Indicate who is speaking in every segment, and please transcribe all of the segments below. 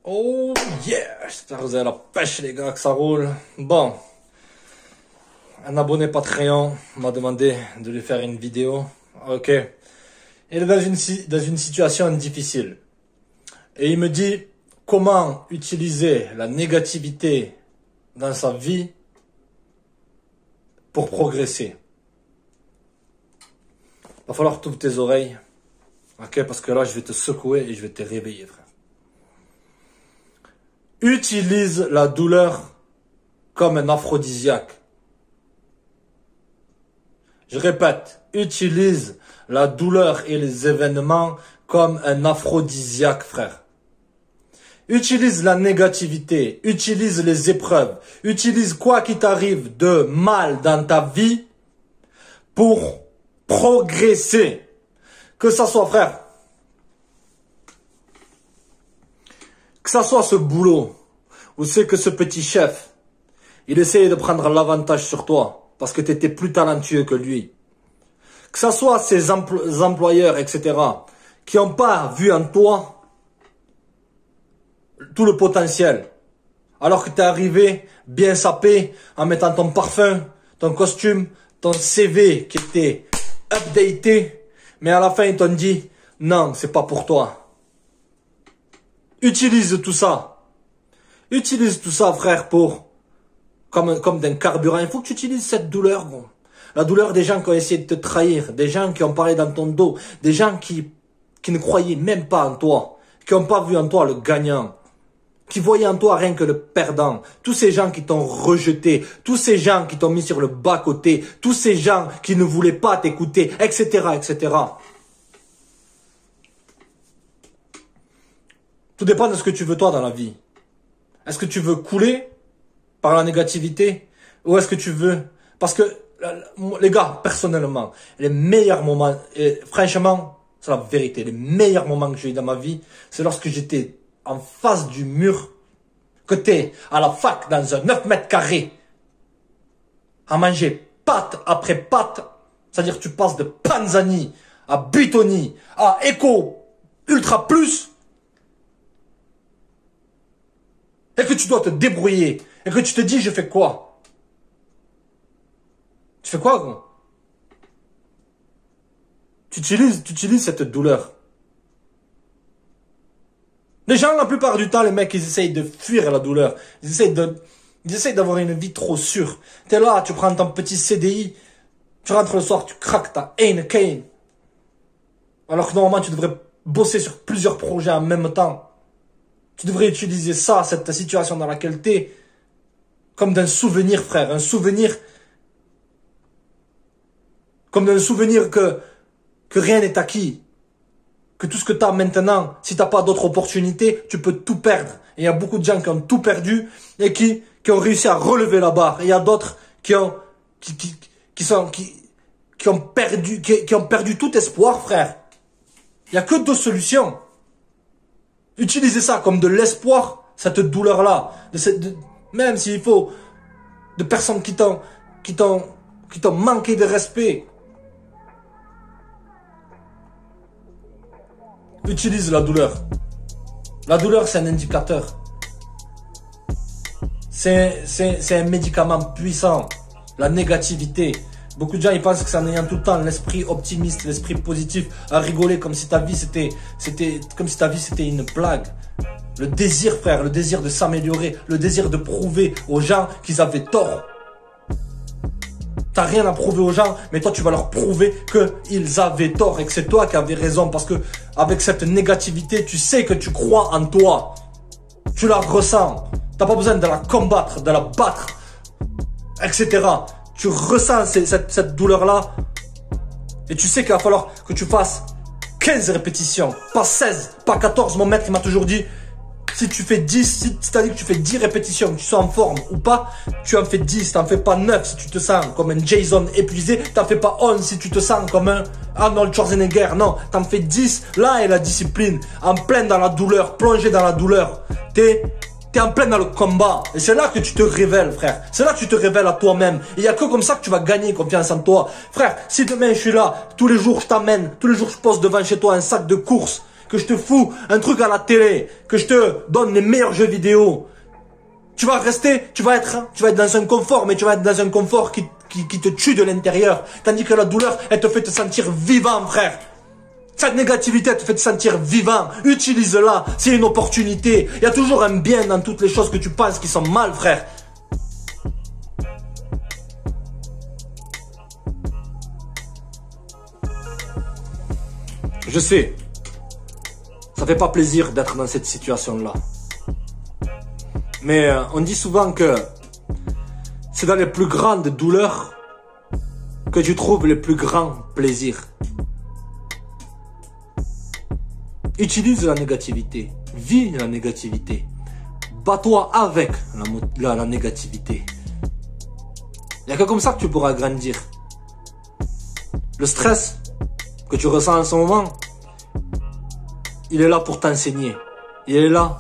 Speaker 1: Oh yeah! J'espère que vous avez la pêche les gars, que ça roule. Bon, un abonné Patreon m'a demandé de lui faire une vidéo. Ok. Il est dans une situation difficile. Et il me dit comment utiliser la négativité dans sa vie pour progresser. Va falloir t'ouvrir tes oreilles. Ok, parce que là je vais te secouer et je vais te réveiller, frère. Utilise la douleur comme un aphrodisiaque. Je répète, utilise la douleur et les événements comme un aphrodisiaque, frère. Utilise la négativité, utilise les épreuves, utilise quoi qu'il t'arrive de mal dans ta vie pour progresser. Que ça soit, frère, que ça soit ce boulot, où c'est que ce petit chef, il essayait de prendre l'avantage sur toi, parce que tu étais plus talentueux que lui. Que ça soit ces employeurs, etc., qui n'ont pas vu en toi tout le potentiel, alors que tu es arrivé bien sapé, en mettant ton parfum, ton costume, ton CV qui était updaté, mais à la fin ils t'ont dit, non, c'est pas pour toi. Utilise tout ça. Utilise tout ça, frère, comme d'un carburant. Il faut que tu utilises cette douleur, gros. La douleur des gens qui ont essayé de te trahir, des gens qui ont parlé dans ton dos, des gens qui ne croyaient même pas en toi, qui n'ont pas vu en toi le gagnant, qui voyaient en toi rien que le perdant. Tous ces gens qui t'ont rejeté, tous ces gens qui t'ont mis sur le bas-côté, tous ces gens qui ne voulaient pas t'écouter, etc., etc. Tout dépend de ce que tu veux toi dans la vie. Est-ce que tu veux couler par la négativité ou est-ce que tu veux... Parce que, les gars, personnellement, les meilleurs moments, et franchement, c'est la vérité, les meilleurs moments que j'ai eu dans ma vie, c'est lorsque j'étais en face du mur, que t'es à la fac dans un 9 mètres carrés, à manger pâte après pâte, c'est-à-dire tu passes de Panzani à Butoni, à Eco Ultra Plus, et que tu dois te débrouiller, et que tu te dis, je fais quoi? Tu fais quoi, gros? Tu utilises cette douleur. Les gens, la plupart du temps, les mecs, ils essayent de fuir la douleur. Ils essayent d'avoir une vie trop sûre. T'es là, tu prends ton petit CDI, tu rentres le soir, tu craques ta Heineken. Alors que normalement, tu devrais bosser sur plusieurs projets en même temps. Tu devrais utiliser ça, cette situation dans laquelle t'es, comme d'un souvenir, frère. Un souvenir, comme d'un souvenir que rien n'est acquis. Que tout ce que tu as maintenant, si tu n'as pas d'autres opportunités, tu peux tout perdre. Et il y a beaucoup de gens qui ont tout perdu et qui ont réussi à relever la barre. Et il y a d'autres qui ont perdu tout espoir, frère. Il n'y a que deux solutions. Utilisez ça comme de l'espoir, cette douleur-là. Même s'il faut de personnes qui t'ont manqué de respect. Utilise la douleur. La douleur, c'est un indicateur. C'est un médicament puissant. La négativité. Beaucoup de gens, ils pensent que c'est en ayant tout le temps l'esprit optimiste, l'esprit positif, à rigoler comme si ta vie c'était une blague. Le désir, frère, le désir de s'améliorer, le désir de prouver aux gens qu'ils avaient tort. T'as rien à prouver aux gens, mais toi tu vas leur prouver qu'ils avaient tort et que c'est toi qui avais raison. Parce que avec cette négativité, tu sais que tu crois en toi. Tu la ressens. T'as pas besoin de la combattre, de la battre, etc. Tu ressens cette douleur-là. Et tu sais qu'il va falloir que tu fasses 15 répétitions, pas 16, pas 14. Mon maître il m'a toujours dit, si tu fais 10, si tu as dit que tu fais 10 répétitions, que tu sois en forme ou pas, tu en fais 10, t'en fais pas 9 si tu te sens comme un Jason épuisé, t'en fais pas 11 si tu te sens comme un Arnold Schwarzenegger, non, t'en fais 10, là est la discipline, en plein dans la douleur, plongé dans la douleur, t'es en plein dans le combat, et c'est là que tu te révèles, frère, c'est là que tu te révèles à toi-même, il y a que comme ça que tu vas gagner confiance en toi, frère, si demain je suis là, tous les jours je t'amène, tous les jours je pose devant chez toi un sac de courses, que je te fous un truc à la télé, que je te donne les meilleurs jeux vidéo, tu vas être dans un confort, mais tu vas être dans un confort qui te tue de l'intérieur. Tandis que la douleur, elle te fait te sentir vivant, frère. Cette négativité, elle te fait te sentir vivant. Utilise-la, c'est une opportunité. Il y a toujours un bien dans toutes les choses que tu penses qui sont mal, frère. Je sais, ça fait pas plaisir d'être dans cette situation-là. Mais on dit souvent que c'est dans les plus grandes douleurs que tu trouves les plus grands plaisirs. Utilise la négativité, vis la négativité, bats-toi avec la négativité. Il n'y a que comme ça que tu pourras grandir. Le stress que tu ressens en ce moment, il est là pour t'enseigner. Il est là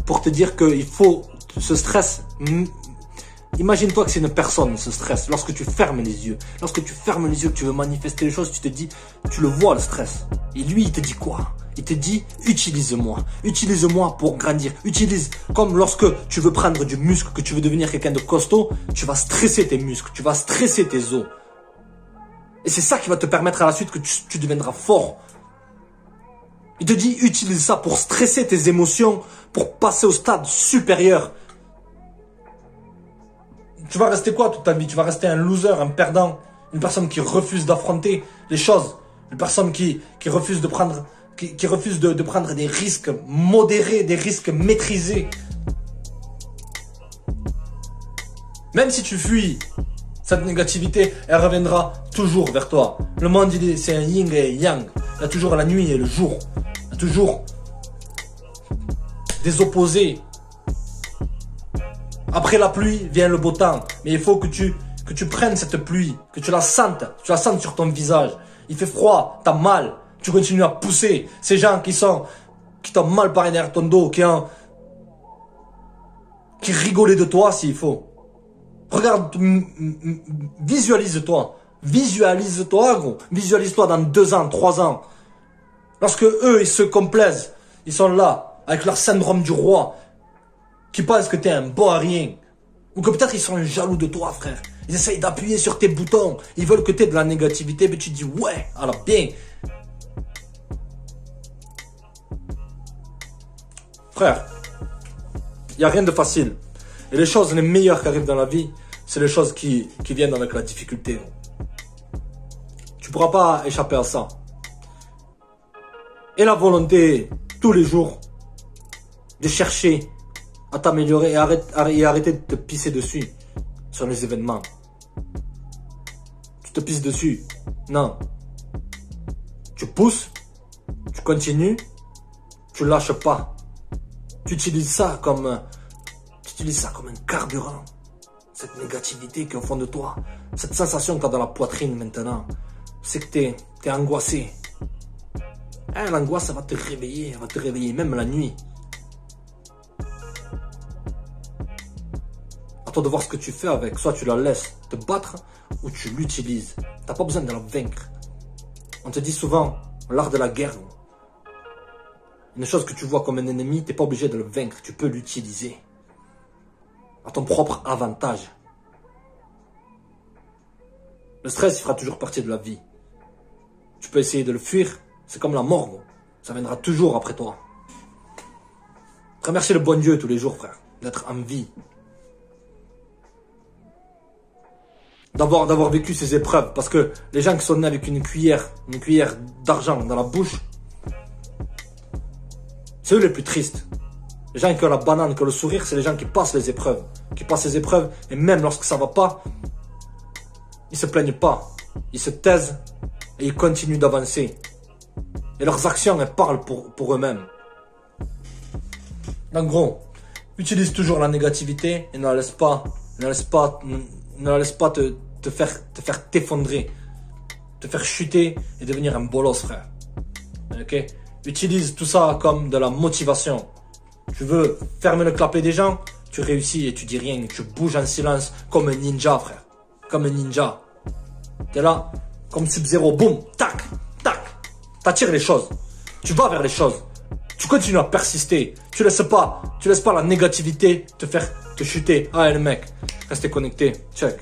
Speaker 1: pour te dire qu'il faut ce stress. Imagine-toi que c'est une personne, ce stress. Lorsque tu fermes les yeux, que tu veux manifester les choses, tu te dis, tu le vois le stress. Et lui, il te dit quoi? Il te dit, utilise-moi pour grandir. Utilise, comme lorsque tu veux prendre du muscle, que tu veux devenir quelqu'un de costaud, tu vas stresser tes muscles, tu vas stresser tes os. Et c'est ça qui va te permettre à la suite que tu deviendras fort. Il te dit, utilise ça pour stresser tes émotions, pour passer au stade supérieur. Tu vas rester quoi toute ta vie? Tu vas rester un loser, un perdant, une personne qui refuse d'affronter les choses, une personne qui refuse de prendre, qui refuse de prendre des risques modérés, des risques maîtrisés. Même si tu fuis, cette négativité, elle reviendra toujours vers toi. Le monde, c'est un yin et un yang. Il y a toujours la nuit et le jour. Il y a toujours des opposés. Après la pluie vient le beau temps. Mais il faut que tu prennes cette pluie, que tu la sentes sur ton visage. Il fait froid, t'as mal, tu continues à pousser. Ces gens qui t'ont mal parlé derrière ton dos, qui rigolaient de toi s'il faut. Regarde, visualise-toi. Visualise-toi, gros. Visualise-toi dans 2 ans, 3 ans. Lorsque eux, ils se complaisent, ils sont là, avec leur syndrome du roi, qui pensent que t'es un bon à rien. Ou que peut-être ils sont jaloux de toi, frère. Ils essayent d'appuyer sur tes boutons. Ils veulent que t'aies de la négativité, mais tu dis, ouais, alors bien. Frère, il n'y a rien de facile. Et les choses les meilleures qui arrivent dans la vie, c'est les choses qui viennent avec la difficulté. Tu ne pourras pas échapper à ça. Et la volonté, tous les jours, de chercher à t'améliorer et arrêter de te pisser dessus sur les événements. Tu te pisses dessus. Non. Tu pousses, tu continues, tu lâches pas. Tu utilises ça comme un carburant. Cette négativité qui est au fond de toi. Cette sensation que tu as dans la poitrine maintenant. C'est que tu es angoissé. Hein, l'angoisse, ça va te réveiller. Elle va te réveiller même la nuit. À toi de voir ce que tu fais avec. Soit tu la laisses te battre ou tu l'utilises. Tu n'as pas besoin de la vaincre. On te dit souvent l'art de la guerre. Une chose que tu vois comme un ennemi, tu n'es pas obligé de le vaincre. Tu peux l'utiliser à ton propre avantage. Le stress, il fera toujours partie de la vie. Tu peux essayer de le fuir. C'est comme la mort, gros. Ça viendra toujours après toi. Remercie le bon Dieu tous les jours, frère. D'être en vie. D'avoir vécu ces épreuves. Parce que les gens qui sont nés avec une cuillère d'argent dans la bouche, c'est eux les plus tristes. Les gens qui ont la banane, qui ont le sourire, c'est les gens qui passent les épreuves. Qui passent les épreuves, et même lorsque ça va pas, ils se plaignent pas. Ils se taisent et ils continuent d'avancer. Et leurs actions, elles parlent pour eux-mêmes. Donc gros, utilise toujours la négativité et ne la laisse pas te faire t'effondrer, te faire chuter et devenir un bolos, frère. Ok? Utilise tout ça comme de la motivation. Tu veux fermer le clapet des gens, tu réussis et tu dis rien. Tu bouges en silence comme un ninja, frère. Comme un ninja. T'es là, comme Sub-Zero, boum, tac, tac. T'attires les choses. Tu vas vers les choses. Tu continues à persister. Tu laisses pas la négativité te faire te chuter. Ah, le mec, restez connecté. Check.